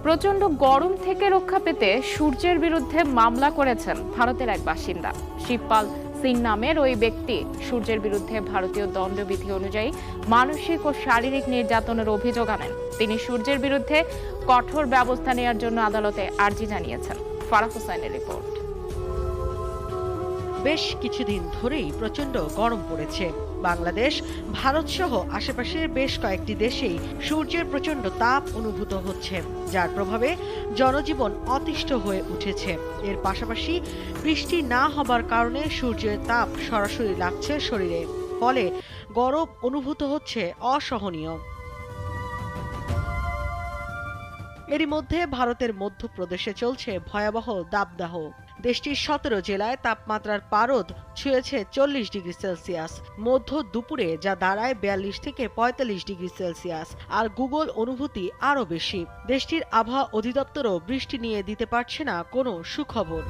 প্রচণ্ড গরম থেকে রক্ষা পেতে সূর্যের বিরুদ্ধে মামলা করেছেন ভারতের এক বাসিন্দা। শিবপাল সিং নামের ওই ব্যক্তি সূর্যের বিরুদ্ধে ভারতীয় দণ্ডবিধি অনুযায়ী মানসিক ও শারীরিক নির্যাতনের অভিযোগ আনেন। তিনি সূর্যের বিরুদ্ধে কঠোর ব্যবস্থা নেওয়ার জন্য আদালতে আর্জি জানিয়েছেন। ফারাহ হোসেনের রিপোর্ট। বেশ কিছুদিন ধরেই প্রচণ্ড গরম পড়েছে। বাংলাদেশ, ভারত সহ আশেপাশের বেশ কয়েকটি দেশেই সূর্যের প্রচণ্ড তাপ অনুভূত হচ্ছে, যার প্রভাবে জনজীবন অতিষ্ঠ হয়ে উঠেছে। এর পাশাপাশি বৃষ্টি না হবার কারণে সূর্যের তাপ সরাসরি লাগছে শরীরে, ফলে গরম অনুভূত হচ্ছে অসহনীয়। এরই মধ্যে ভারতের মধ্যপ্রদেশে চলছে ভয়াবহ দাবদাহ। দেশটির 17 জেলায় তাপমাত্রার পারদ ছুঁয়েছে 40 ডিগ্রি সেলসিয়াস। মধ্য দুপুরে যা দাঁড়ায় 42 থেকে 45 ডিগ্রি সেলসিয়াস। আর গুগল অনুভূতি আরও বেশি। দেশটির আবহাওয়া অধিদপ্তরও বৃষ্টি নিয়ে দিতে পারছে না কোনো সুখবর।